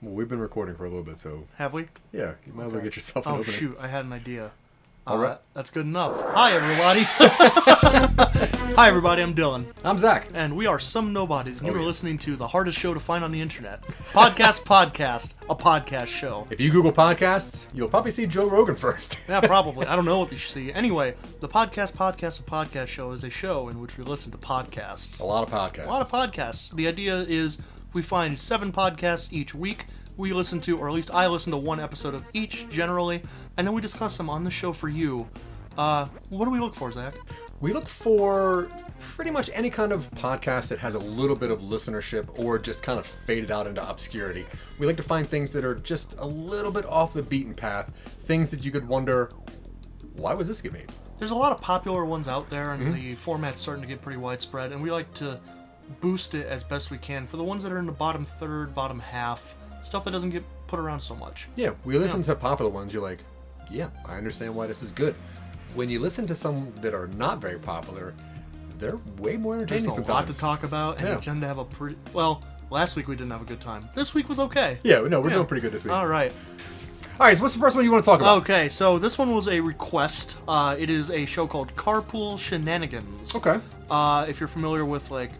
Well, we've been recording for a little bit, so... Have we? Yeah, you might as well get yourself an opening. Oh, shoot, I had an idea. All right. That's good enough. Hi, everybody. Hi, everybody, I'm Dylan. I'm Zack. And we are Some Nobodies, and you are yeah. listening to the hardest show to find on the internet. Podcast, a podcast show. If you Google podcasts, you'll probably see Joe Rogan first. Yeah, probably. I don't know what you see. Anyway, the podcast, a podcast show is a show in which we listen to podcasts. A lot of podcasts. A lot of podcasts. The idea is we find 7 podcasts each week. We listen to, or at least I listen to one episode of each, generally, and then we discuss them on the show for you. What do we look for, Zach? We look for pretty much any kind of podcast that has a little bit of listenership or just kind of faded out into obscurity. We like to find things that are just a little bit off the beaten path, things that you could wonder, why was this get made? There's a lot of popular ones out there, and the format's starting to get pretty widespread, and we like to boost it as best we can for the ones that are in the bottom third, bottom half, stuff that doesn't get put around so much. Yeah, we listen to popular ones, you're like, yeah, I understand why this is good. When you listen to some that are not very popular, they're way more entertaining There's a sometimes. lot to talk about, and Yeah. we tend to have a pretty... Well, last week we didn't have a good time. This week was okay. Yeah, no, we're doing pretty good this week. All right. All right, so what's the first one you want to talk about? Okay, so this one was a request. It is a show called Carpool Shenanigans. Okay. If you're familiar with, like,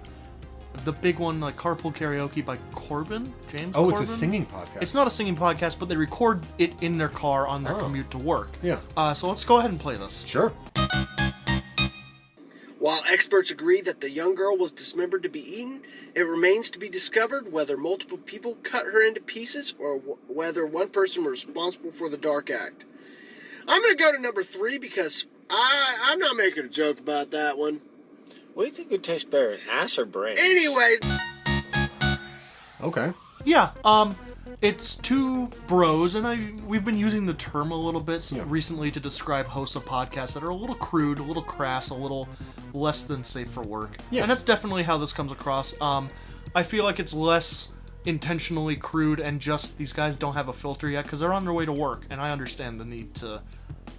the big one, like Carpool Karaoke by James Oh, Corbin. it's a singing podcast. It's not a singing podcast, but they record it in their car on their commute to work. Yeah. So let's go ahead and play this. Sure. While experts agree that the young girl was dismembered to be eaten, it remains to be discovered whether multiple people cut her into pieces or whether one person was responsible for the dark act. I'm going to go to number 3 because I'm not making a joke about that one. What do you think would taste better, ass or brains? Anyways. Okay. Yeah, it's two bros, and we've been using the term a little bit recently to describe hosts of podcasts that are a little crude, a little crass, a little less than safe for work. Yeah. And that's definitely how this comes across. I feel like it's less intentionally crude and just these guys don't have a filter yet because they're on their way to work, and I understand the need to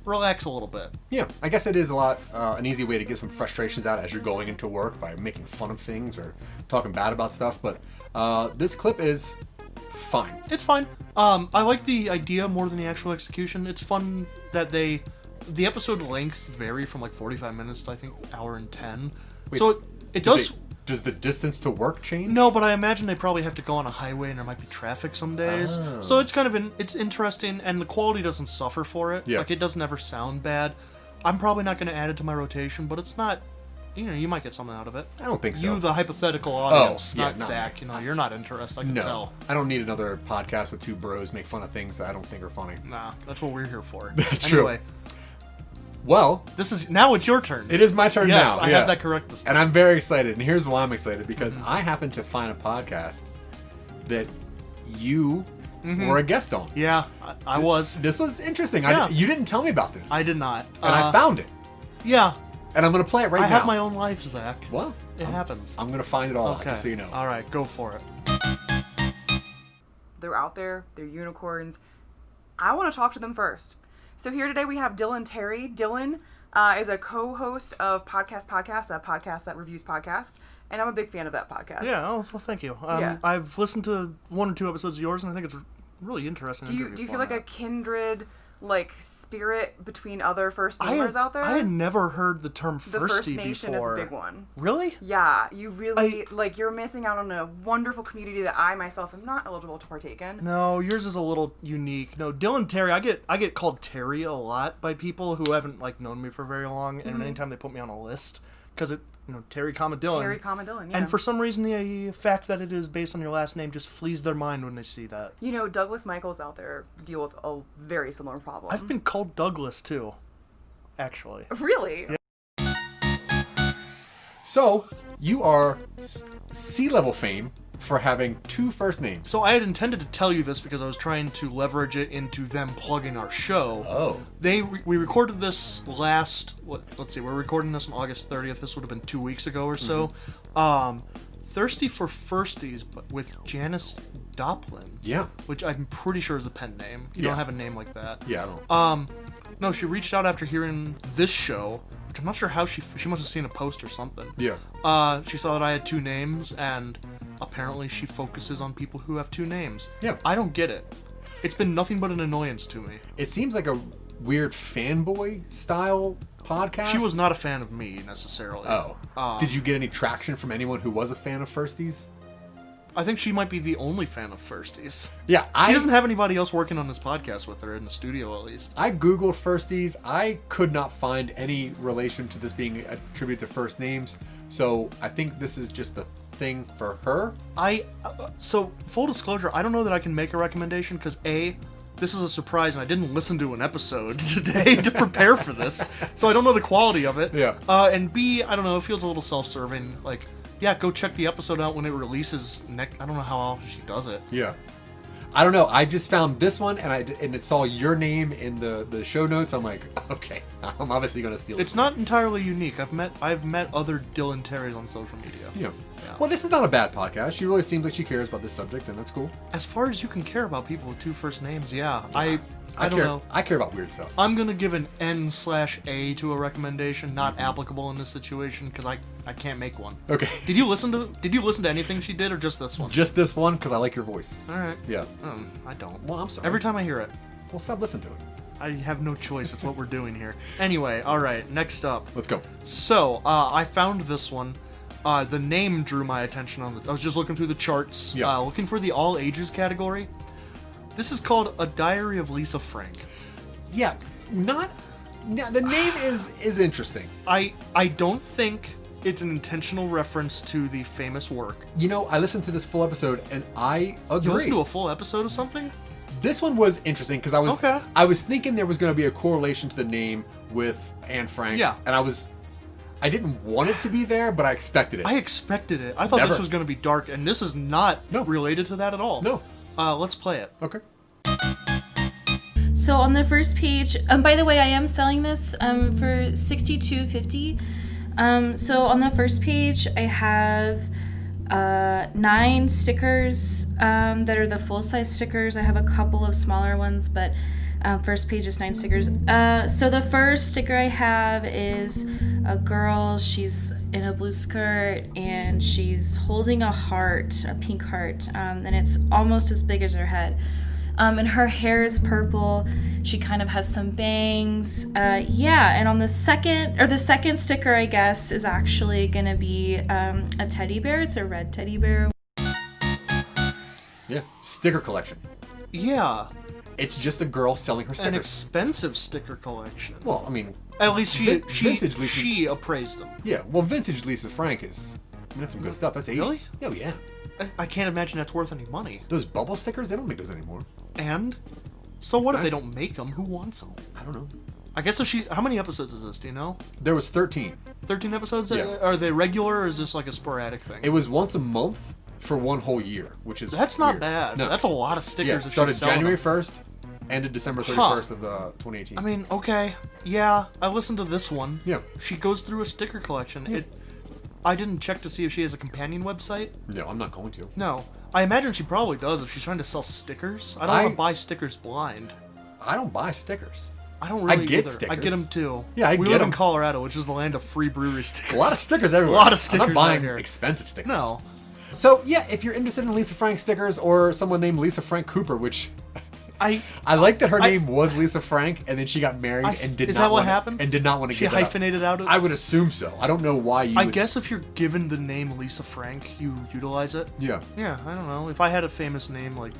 relax a little bit. Yeah, I guess it is a lot an easy way to get some frustrations out as you're going into work by making fun of things or talking bad about stuff, but this clip is fine. It's fine. I like the idea more than the actual execution. It's fun that the episode lengths vary from like 45 minutes to I think hour and 10. Wait, so it does... Does the distance to work change? No, but I imagine they probably have to go on a highway and there might be traffic some days. Oh. So it's kind of it's interesting, and the quality doesn't suffer for it. Yeah. Like, it doesn't ever sound bad. I'm probably not going to add it to my rotation, but it's not... you might get something out of it. I don't think so. You, the hypothetical audience, yeah, not not Zach. me. You're not interested, I can No, tell. I don't need another podcast with two bros make fun of things that I don't think are funny. Nah, that's what we're here for. That's true. Anyway, Well, now it's your turn. it is my turn Yes, now. I have that correct this time. And I'm very excited. And here's why I'm excited. Because I happened to find a podcast that you were a guest on. Yeah, I was. This was interesting. Yeah. You didn't tell me about this. I did not. And I found it. Yeah, And I'm going to play it right now. I have my own life, Zach. Well, It happens. I'm going to find it all out, Okay. just so you know. All right, go for it. They're out there. They're unicorns. I want to talk to them first. So here today we have Dylan Terry. Dylan is a co-host of a podcast that reviews podcasts, and I'm a big fan of that podcast. Yeah, well, thank you. Yeah. I've listened to 1 or 2 episodes of yours, and I think it's really interesting. Do you feel like a kindred spirit between other First Namers out there? I had never heard the term the First Firstie Nation before. is a big one. Really? Yeah, you really you're missing out on a wonderful community that I myself am not eligible to partake in. No, yours is a little unique. No, Dylan Terry, I get called Terry a lot by people who haven't known me for very long, and anytime they put me on a list, because Terry, Dylan. Terry, Dylan, yeah. And for some reason, the fact that it is based on your last name just flees their mind when they see that. Douglas Michaels out there deal with a very similar problem. I've been called Douglas too, actually. Really? Yeah. So, you are C-level fame for having 2 first names. So I had intended to tell you this because I was trying to leverage it into them plugging our show. Oh. We recorded this let's see, we're recording this on August 30th. This would have been 2 weeks ago or so. Thirsty for Firsties, but with Janice Doplin. Yeah. Which I'm pretty sure is a pen name. You don't have a name like that. Yeah, I don't. No, she reached out after hearing this show, which I'm not sure how she must have seen a post or something. Yeah. She saw that I had 2 names, and apparently she focuses on people who have 2 names. Yeah. I don't get it. It's been nothing but an annoyance to me. It seems like a weird fanboy style podcast. She was not a fan of me, necessarily. Oh. Did you get any traction from anyone who was a fan of Firsties? I think she might be the only fan of Firsties. Yeah, She doesn't have anybody else working on this podcast with her, in the studio at least. I googled Firsties. I could not find any relation to this being a tribute to first names. So I think this is just a thing for her. So, full disclosure, I don't know that I can make a recommendation because A, this is a surprise and I didn't listen to an episode today to prepare for this. So I don't know the quality of it. Yeah. And B, I don't know, it feels a little self-serving. Like, yeah, go check the episode out when it releases I don't know how often she does it. Yeah. I don't know. I just found this one and it saw your name in the show notes. I'm like, okay, I'm obviously going to steal it. It's not entirely unique. I've met other Dylan Terrys on social media. Yeah. Well, this is not a bad podcast. She really seems like she cares about this subject, and that's cool. As far as you can care about people with 2 first names, yeah. I don't know. I care about weird stuff. I'm gonna give an N/A to a recommendation, not applicable in this situation because I can't make one. Okay. Did you listen to anything she did or just this one? Just this one because I like your voice. All right. Yeah. I don't. Well, I'm sorry. Every time I hear it, Well, stop listening to it. I have no choice. It's what we're doing here. Anyway, all right. Next up. Let's go. So I found this one. The name drew my attention I was just looking through the charts, looking for the all ages category. This is called A Diary of Lisa Frank. Yeah. The name is interesting. I don't think it's an intentional reference to the famous work. You know, I listened to this full episode and I agree. You listened to a full episode of something? This one was interesting because I was thinking there was going to be a correlation to the name with Anne Frank. Yeah. And I didn't want it to be there, but I expected it. I expected it. I thought this was going to be dark, and this is not related to that at all. No. Let's play it. Okay. So on the first page, by the way, I am selling this for $62.50. So on the first page, I have 9 stickers that are the full-size stickers. I have a couple of smaller ones, but first page is 9 stickers. So the first sticker I have is a girl. She's in a blue skirt and she's holding a heart, a pink heart, and it's almost as big as her head. And her hair is purple. She kind of has some bangs. And on the second sticker, I guess, is actually gonna be a teddy bear. It's a red teddy bear. Yeah. Sticker collection. Yeah. It's just a girl selling her stickers. An expensive sticker collection. Well, I mean, at least vintage Lisa. She appraised them. Yeah. Well, vintage Lisa Frank that's some good stuff. That's 80s. Really? Oh yeah. I can't imagine that's worth any money. Those bubble stickers, they don't make those anymore. And? So what if they don't make them? Who wants them? I don't know. I guess how many episodes is this? Do you know? There was 13. 13 episodes? Yeah. Are they regular or is this like a sporadic thing? It was once a month for one whole year, which is That's not weird. bad. No. That's a lot of stickers. Yeah, that started she's selling January them. 1st, ended December 31st of 2018. I mean, okay. Yeah, I listened to this one. Yeah. She goes through a sticker collection. I didn't check to see if she has a companion website. No, I'm not going to. No. I imagine she probably does if she's trying to sell stickers. I don't want to buy stickers blind. I don't buy stickers. I don't really I get either. stickers. I get them too. Yeah, we get live them. in Colorado, which is the land of free brewery stickers. A lot of stickers everywhere. A lot of stickers I'm not buying out here. expensive stickers. No. So, yeah, if you're interested in Lisa Frank stickers or someone named Lisa Frank Cooper, which... I like that her name was Lisa Frank, and then she got married and did is not that what want happened? And did not want to She give it up. hyphenated out. I would assume so. I don't know why you. I guess if you're given the name Lisa Frank, you utilize it. Yeah. Yeah, I don't know. If I had a famous name like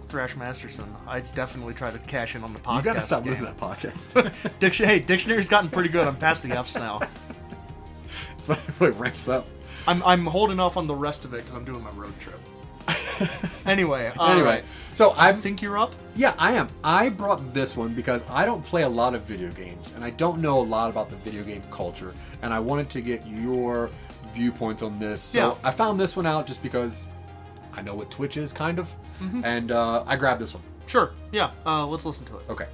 Thrash Masterson, I'd definitely try to cash in on the podcast. You gotta stop game. listening to that podcast. Hey, dictionary's gotten pretty good. I'm past the F's now. That's why it ramps up. I'm holding off on the rest of it because I'm doing my road trip. Anyway, Anyway, so I think you're up. Yeah, I am. I brought this one because I don't play a lot of video games, and I don't know a lot about the video game culture, and I wanted to get your viewpoints on this. So I found this one out just because I know what Twitch is, kind of, and I grabbed this one. Sure. Yeah. Let's listen to it. Okay.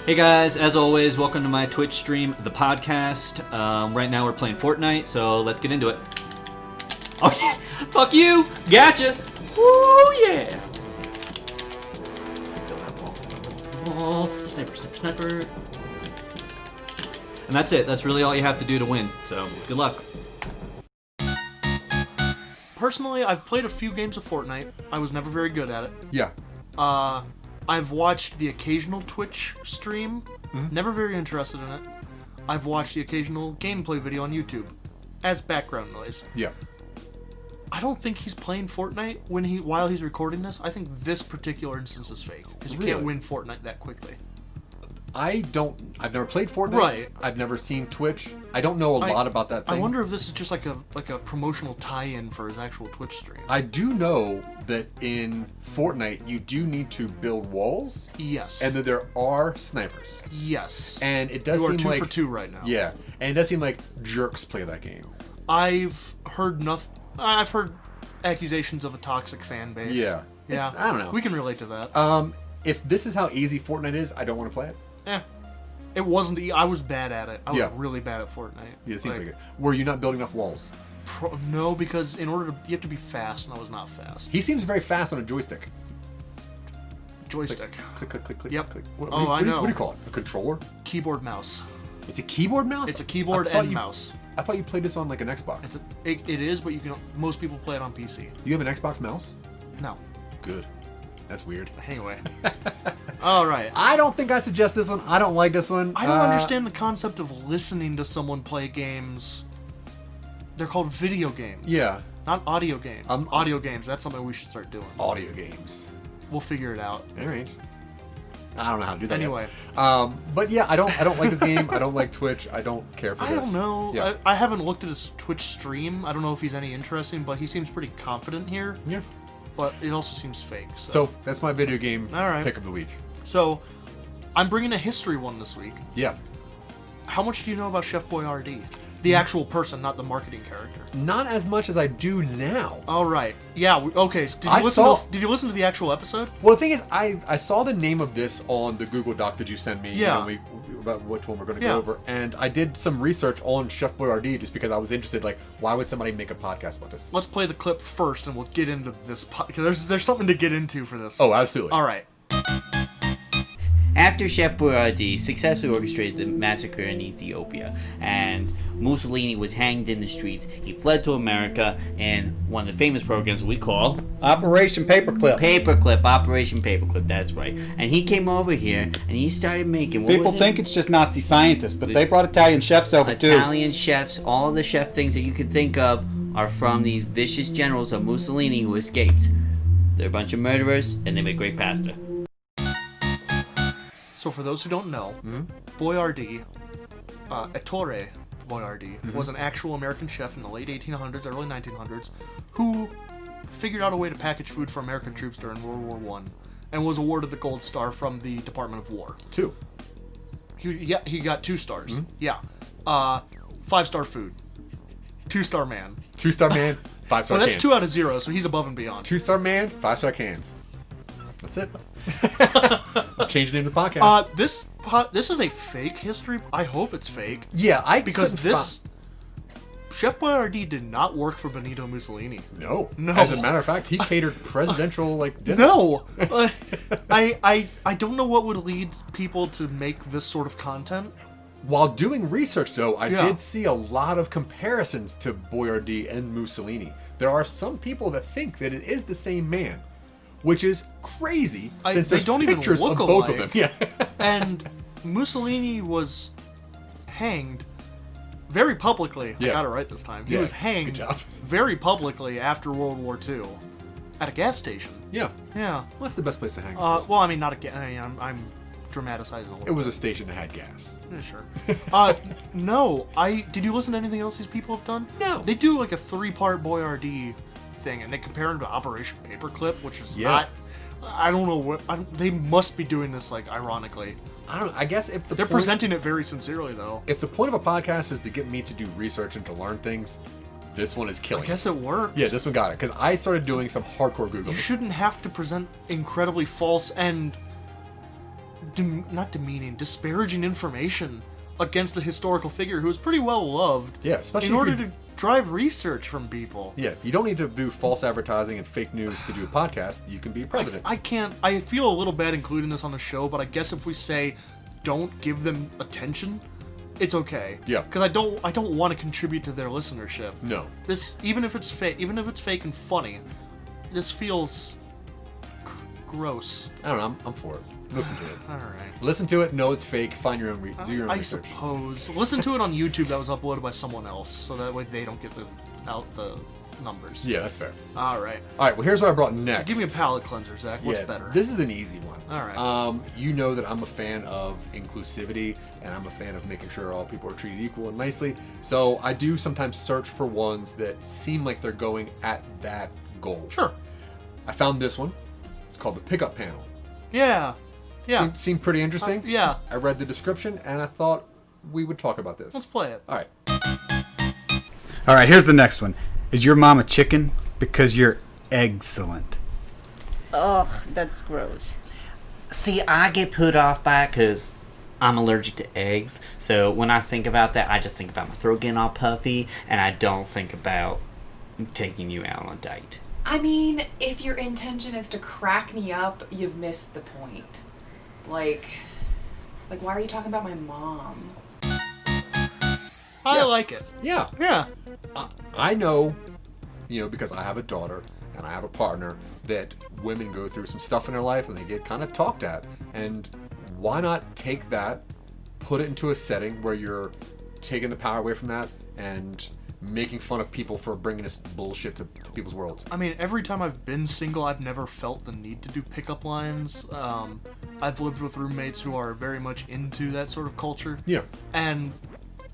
Hey guys, as always, welcome to my Twitch stream, the podcast. Right now we're playing Fortnite, so let's get into it. Oh yeah! Fuck you! Gotcha! Woo yeah! Ball. Sniper, sniper, sniper. And that's it. That's really all you have to do to win. So, good luck. personally, I've played a few games of Fortnite. I was never very good at it. Yeah. I've watched the occasional Twitch stream. Never very interested in it. I've watched the occasional gameplay video on YouTube as background noise. Yeah. I don't think he's playing Fortnite while he's recording this. I think this particular instance is fake because you can't win Fortnite that quickly. I've never played Fortnite. Right. I've never seen Twitch. I don't know a lot about that thing. I wonder if this is just like a promotional tie-in for his actual Twitch stream. I do know that in Fortnite you do need to build walls. Yes. And that there are snipers. Yes. And it does seem seem like 2 like for 2 right now. Yeah. And it does seem like jerks play that game. I've heard nothing. I've heard accusations of a toxic fan base. Yeah. Yeah. I don't know. We can relate to that. If this is how easy Fortnite is, I don't want to play it. It wasn't. I was bad at it. I was Yeah. really bad at Fortnite. Yeah, it seems like it. Were you not building enough walls? No, because in order to, you have to be fast, and I was not fast. He seems very fast on a joystick. Joystick. Click, click, click, click. Yep. Click. I know. What do you call it? A controller? Keyboard mouse. It's a keyboard mouse? It's a keyboard and mouse. I thought you played this on like an Xbox. It is, but most people play it on PC. You have an Xbox mouse? No. Good. That's weird. Anyway. All right. I don't think I suggest this one. I don't like this one. I don't understand the concept of listening to someone play games. They're called video games. Yeah. Not audio games. Audio games. That's something we should start doing. Audio games. We'll figure it out. All right. I don't know how to do that. Anyway. Yet. But yeah, I don't like this game. I don't like Twitch. I don't care for this. I don't know. Yeah. I haven't looked at his Twitch stream. I don't know if he's any interesting, but he seems pretty confident here. Yeah. But it also seems fake. So that's my video game All right. pick of the week. So I'm bringing a history one this week. Yeah. How much do you know about Chef Boyardi? The actual person, not the marketing character. Not as much as I do now. All right. Yeah. Okay. So did you listen to the actual episode? Well, the thing is, I saw the name of this on the Google Doc that you sent me. Yeah. About which one we're going to go over, and I did some research on Chef Boyardee just because I was interested. Like, why would somebody make a podcast about this? Let's play the clip first, and we'll get into this because there's something to get into for this. Oh, absolutely. All right. After Chef Boyardi successfully orchestrated the massacre in Ethiopia and Mussolini was hanged in the streets, he fled to America in one of the famous programs we call Operation Paperclip. Operation Paperclip, that's right. And he came over here and he started making... People think it's just Nazi scientists, but they brought Italian chefs over too. Italian chefs, all the chef things that you could think of are from these vicious generals of Mussolini who escaped. They're a bunch of murderers and they make great pasta. So for those who don't know, Boyardi, Ettore Boyardi, was an actual American chef in the late 1800s, early 1900s, who figured out a way to package food for American troops during World War I, and was awarded the Gold Star from the Department of War. 2. He got 2 stars. Yeah. 5-star food. 2-star man. 2-star man, 5-star Well, that's cans. 2 out of 0, so he's above and beyond. 2-star man, 5-star cans. That's it. Change the name of the podcast. This is a fake history. I hope it's fake. Yeah, Because Chef Boyardee did not work for Benito Mussolini. No. No. As a matter of fact, he catered presidential dinners. No. I don't know what would lead people to make this sort of content. While doing research, though, I did see a lot of comparisons to Boyardee and Mussolini. There are some people that think that it is the same man, which is crazy since they there's don't even pictures look of both alike. of them. Yeah. And Mussolini was hanged very publicly. Yeah. I got it right this time. He Yeah, was good hanged job. very publicly after World War II at a gas station. Yeah. Yeah. Well, that's the best place to hang. Well, I mean, not a gas. I'm dramatizing a little It was bit. a station that had gas. Yeah, sure. No, did you listen to anything else these people have done? No. They do like a 3-part Boyardee thing, and they compare him to Operation Paperclip, which is not. I don't know what. They must be doing this ironically. I don't know. I guess if They're presenting it very sincerely, though. If the point of a podcast is to get me to do research and to learn things, this one is killing. I guess it worked. Yeah, this one got it because I started doing some hardcore Google. You shouldn't have to present incredibly false and not demeaning, disparaging information against a historical figure who is pretty well loved. Yeah, especially in order to drive research from people. Yeah, you don't need to do false advertising and fake news to do a podcast. You can be president. I feel a little bad including this on the show, but I guess if we say don't give them attention, it's okay. Yeah. Because I don't want to contribute to their listenership. No. This, even if it's fake and funny, this feels gross. I don't know. I'm for it. Listen to it. All right. Listen to it. Know it's fake. Find your own. Do your own I research. suppose. Listen to it on YouTube that was uploaded by someone else, so that way they don't get the numbers. Yeah, that's fair. All right. All right. Well, here's what I brought next. Give me a palate cleanser, Zach. What's better? This is an easy one. All right. You know that I'm a fan of inclusivity, and I'm a fan of making sure all people are treated equal and nicely. So I do sometimes search for ones that seem like they're going at that goal. Sure. I found this one. It's called the Pickup Panel. Yeah. Yeah. Seemed pretty interesting. Yeah. I read the description, and I thought we would talk about this. Let's play it. All right. All right, here's the next one. Is your mom a chicken? Because you're excellent. Ugh, that's gross. See, I get put off by it because I'm allergic to eggs. So when I think about that, I just think about my throat getting all puffy, and I don't think about taking you out on a date. I mean, if your intention is to crack me up, you've missed the point. Like, why are you talking about my mom? I like it. Yeah. Yeah. I know, because I have a daughter and I have a partner, that women go through some stuff in their life and they get kind of talked at. And why not take that, put it into a setting where you're taking the power away from that and making fun of people for bringing this bullshit to people's worlds. I mean, every time I've been single, I've never felt the need to do pickup lines. I've lived with roommates who are very much into that sort of culture. Yeah. And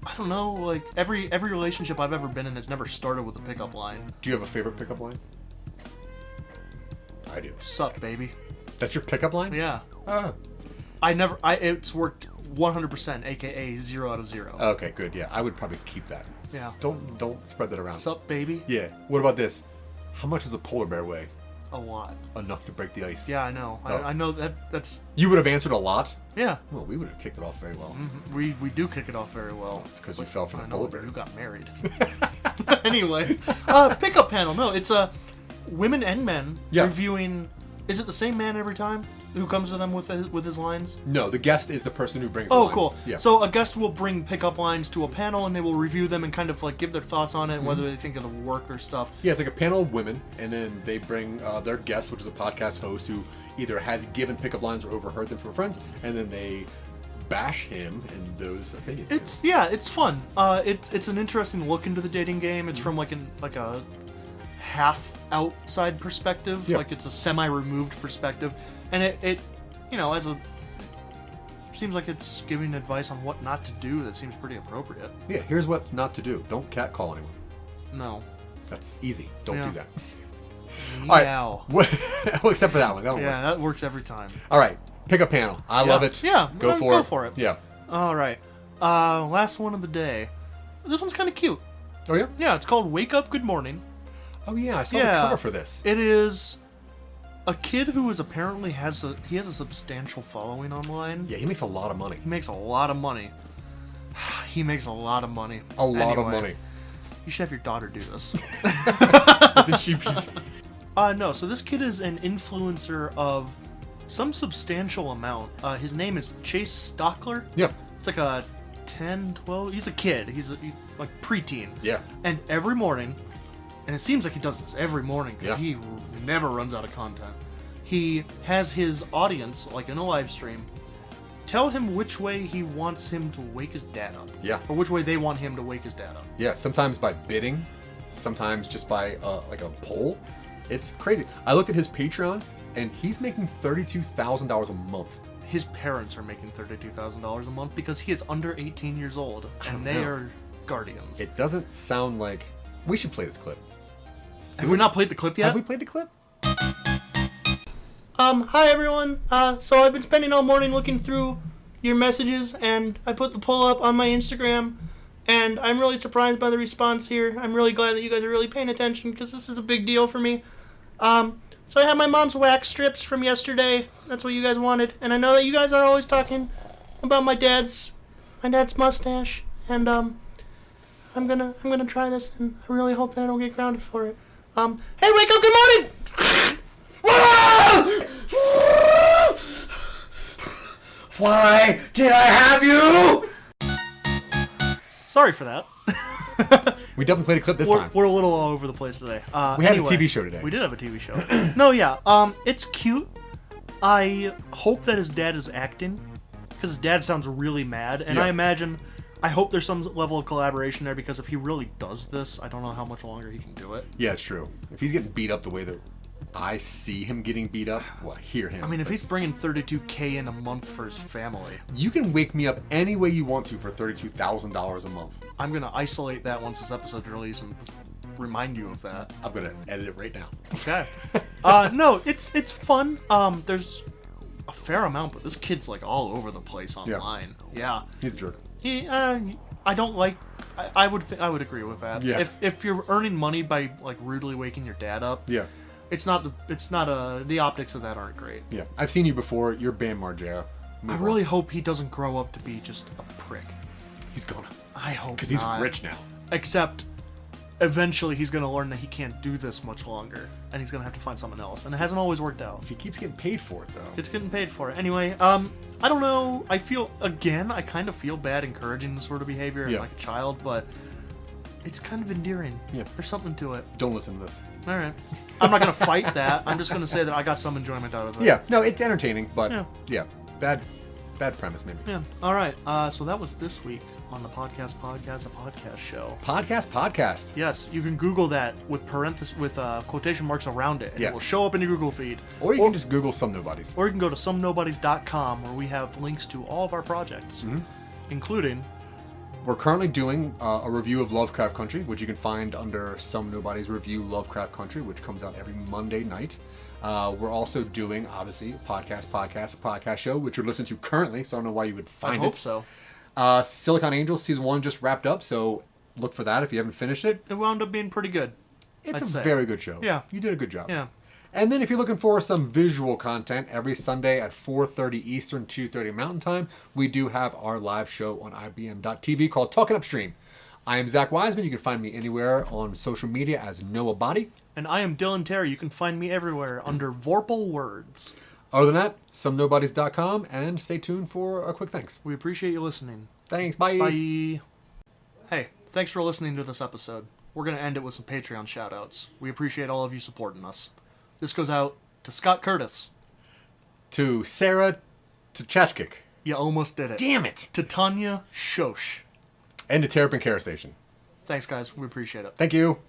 I don't know, like, every relationship I've ever been in has never started with a pickup line. Do you have a favorite pickup line? I do. Sup, baby. That's your pickup line? Yeah. It's worked 100%, aka 0 out of 0. Okay, good. Yeah, I would probably keep that. Yeah. Don't spread that around. Sup, baby? Yeah. What about this? How much does a polar bear weigh? A lot. Enough to break the ice. Yeah, I know. Oh. I know that's... You would have answered a lot? Yeah. Well, we would have kicked it off very well. Mm-hmm. We do kick it off very well. It's because you fell for the I polar know, bear. you got married. Anyway, pickup panel. No, it's women and men reviewing. Is it the same man every time who comes to them with his lines? No, the guest is the person who brings the Oh, lines. cool. Yeah. So a guest will bring pickup lines to a panel, and they will review them and kind of like give their thoughts on it, and whether they think it'll work or stuff. Yeah, it's like a panel of women, and then they bring their guest, which is a podcast host who either has given pickup lines or overheard them from friends, and then they bash him in those opinions. It's fun. It's an interesting look into the dating game. It's from like a half outside perspective, like it's a semi-removed perspective, and it seems like it's giving advice on what not to do that seems pretty appropriate. Yeah, here's what not to do. Don't catcall anyone. No. That's easy. Don't do that. Meow. All right. Well, except for that one. That one works. That works every time. All right. Pickup panel. I love it. Yeah. Go for it. Yeah. All right. Last one of the day. This one's kind of cute. Oh, yeah? Yeah, it's called Wake Up Good Morning. Oh, yeah. I saw the cover for this. It is a kid who is apparently has a substantial following online. Yeah, he makes a lot of money. He makes a lot of money. He makes a lot of money. A lot of money. You should have your daughter do this. Did she be... No, so this kid is an influencer of some substantial amount. His name is Chase Stockler. Yeah. It's like a 10, 12... He's a kid. He's like preteen. Yeah. And every morning, and it seems like he does this every morning because he never runs out of content. He has his audience, like in a live stream, tell him which way he wants him to wake his dad up. Yeah. Or which way they want him to wake his dad up. Yeah, sometimes by bidding, sometimes just by like a poll. It's crazy. I looked at his Patreon, and he's making $32,000 a month. His parents are making $32,000 a month because he is under 18 years old, and they are guardians. It doesn't sound like... We should play this clip. Have we not played the clip yet? Have we played the clip? Hi everyone. So I've been spending all morning looking through your messages, and I put the poll up on my Instagram, and I'm really surprised by the response here. I'm really glad that you guys are really paying attention because this is a big deal for me. So I have my mom's wax strips from yesterday. That's what you guys wanted, and I know that you guys are always talking about my dad's mustache, and I'm gonna try this, and I really hope that I don't get grounded for it. Hey, wake up! Good morning. Why did I have you? Sorry for that. We definitely played a clip this time. We're a little all over the place today. We had a TV show today. We did have a TV show. No, yeah. It's cute. I hope that his dad is acting, because his dad sounds really mad, and I hope there's some level of collaboration there, because if he really does this, I don't know how much longer he can do it. Yeah, it's true. If he's getting beat up the way that I see him getting beat up, well, I hear him. I mean, if he's bringing $32K in a month for his family, you can wake me up any way you want to for $32,000 a month. I'm gonna isolate that once this episode's released and remind you of that. I'm gonna edit it right now. Okay. No, it's fun. There's a fair amount, but this kid's like all over the place online. Yeah. He's a jerk. I don't like. I would agree with that. Yeah. If you're earning money by like rudely waking your dad up. Yeah. The optics of that aren't great. Yeah. I've seen you before. You're Bam Margera. I really hope he doesn't grow up to be just a prick. He's gonna. I hope because he's rich now. Except, eventually he's gonna learn that he can't do this much longer, and he's gonna have to find something else. And it hasn't always worked out. If he keeps getting paid for it, though. It's getting paid for it. Anyway, I don't know. I kind of feel bad encouraging this sort of behavior in like a child, but it's kind of endearing. Yeah. There's something to it. Don't listen to this. All right. I'm not gonna fight that. I'm just gonna say that I got some enjoyment out of it. Yeah. No, it's entertaining, but bad premise maybe. Yeah. All right. So that was this week on the podcast, a podcast show. Podcast. Yes, you can Google that with quotation marks around it, and it will show up in your Google feed. Or you can just Google Some Nobodies. Or you can go to somenobodies.com, where we have links to all of our projects, including. We're currently doing a review of Lovecraft Country, which you can find under Some Nobodies Review Lovecraft Country, which comes out every Monday night. We're also doing, obviously, a podcast show, which you're listening to currently, so I don't know why you would find it. I hope so. Silicon Angels Season 1 just wrapped up, so look for that if you haven't finished it. It wound up being pretty good. It's a very good show. Yeah. You did a good job. Yeah. And then if you're looking for some visual content, every Sunday at 4:30 Eastern, 2:30 Mountain Time, we do have our live show on IBM.TV called Talking Upstream. I am Zack Wiseman. You can find me anywhere on social media as Nobody. And I am Dylan Terry. You can find me everywhere under Vorpal Words. Other than that, somenobodies.com, and stay tuned for a quick thanks. We appreciate you listening. Thanks. Bye. Bye. Hey, thanks for listening to this episode. We're going to end it with some Patreon shoutouts. We appreciate all of you supporting us. This goes out to Scott Curtis. To Sarah Tchachkik. You almost did it. Damn it. To Tanya Shosh. And to Terrapin Care Station. Thanks, guys. We appreciate it. Thank you.